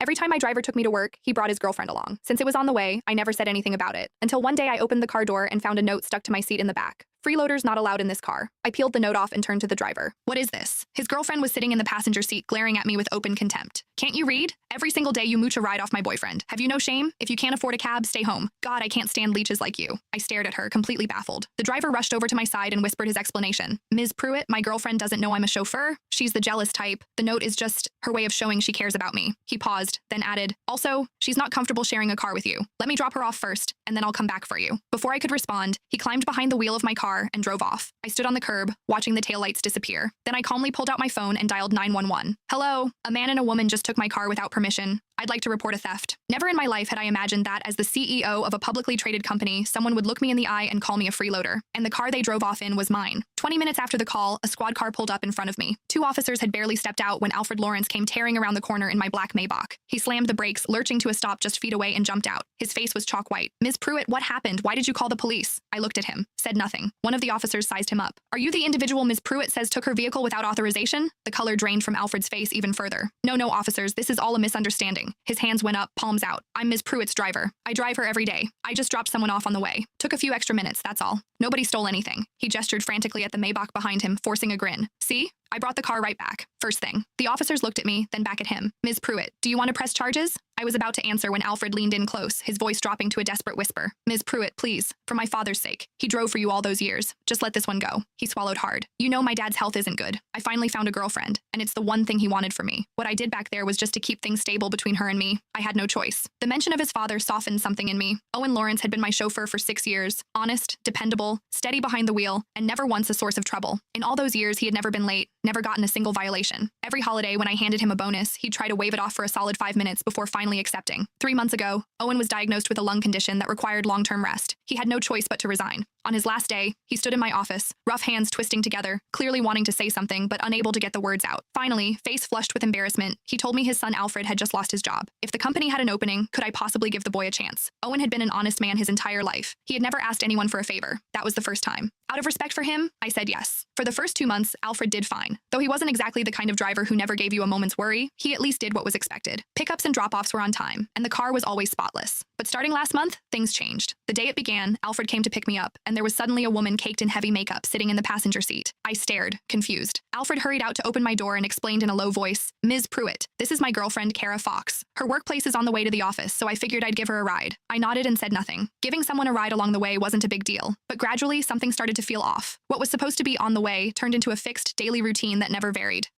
Every time my driver took me to work, he brought his girlfriend along. Since it was on the way, I never said anything about it. Until one day I opened the car door and found a note stuck to my seat in the back. Freeloaders not allowed in this car. I peeled the note off and turned to the driver. What is this? His girlfriend was sitting in the passenger seat glaring at me with open contempt. Can't you read? Every single day you mooch a ride off my boyfriend. Have you no shame? If you can't afford a cab, stay home. God, I can't stand leeches like you. I stared at her, completely baffled. The driver rushed over to my side and whispered his explanation. Ms. Pruitt, my girlfriend doesn't know I'm a chauffeur. She's the jealous type. The note is just her way of showing she cares about me. He paused, then added, also, she's not comfortable sharing a car with you. Let me drop her off first, and then I'll come back for you. Before I could respond, he climbed behind the wheel of my car and drove off. I stood on the curb, watching the taillights disappear. Then I calmly pulled out my phone and dialed 911. Hello, a man and a woman just took my car without permission. I'd like to report a theft. Never in my life had I imagined that as the CEO of a publicly traded company, someone would look me in the eye and call me a freeloader. And the car they drove off in was mine. 20 minutes after the call, a squad car pulled up in front of me. Two officers had barely stepped out when Alfred Lawrence came tearing around the corner in my black Maybach. He slammed the brakes, lurching to a stop just feet away, and jumped out. His face was chalk white. Ms. Pruitt, what happened? Why did you call the police? I looked at him, said nothing. One of the officers sized him up. Are you the individual Ms. Pruitt says took her vehicle without authorization? The color drained from Alfred's face even further. No, officers, this is all a misunderstanding. His hands went up, palms out. I'm Ms. Pruitt's driver. I drive her every day. I just dropped someone off on the way. Took a few extra minutes, that's all. Nobody stole anything. He gestured frantically at the Maybach behind him, forcing a grin. See? I brought the car right back. First thing. The officers looked at me, then back at him. Ms. Pruitt, do you want to press charges? I was about to answer when Alfred leaned in close, his voice dropping to a desperate whisper. Ms. Pruitt, please. For my father's sake. He drove for you all those years. Just let this one go. He swallowed hard. You know my dad's health isn't good. I finally found a girlfriend, and it's the one thing he wanted from me. What I did back there was just to keep things stable between her and me. I had no choice. The mention of his father softened something in me. Owen Lawrence had been my chauffeur for 6 years. Honest, dependable, steady behind the wheel, and never once a source of trouble. In all those years, he had never been late, never gotten a single violation. Every holiday, when I handed him a bonus, he'd try to wave it off for a solid 5 minutes before finally accepting. 3 months ago, Owen was diagnosed with a lung condition that required long-term rest. He had no choice but to resign. On his last day, he stood in my office, rough hands twisting together, clearly wanting to say something but unable to get the words out. Finally, face flushed with embarrassment, he told me his son Alfred had just lost his job. If the company had an opening, could I possibly give the boy a chance? Owen had been an honest man his entire life. He had never asked anyone for a favor. That was the first time. Out of respect for him, I said yes. For the first 2 months, Alfred did fine. Though he wasn't exactly the kind of driver who never gave you a moment's worry, he at least did what was expected. Pickups and drop-offs were on time, and the car was always spotless. But starting last month, things changed. The day it began, Alfred came to pick me up, and there was suddenly a woman caked in heavy makeup sitting in the passenger seat. I stared, confused. Alfred hurried out to open my door and explained in a low voice, Ms. Pruitt, this is my girlfriend, Kara Fox. Her workplace is on the way to the office, so I figured I'd give her a ride. I nodded and said nothing. Giving someone a ride along the way wasn't a big deal, but gradually something started to feel off. What was supposed to be on the way turned into a fixed, daily routine that never varied.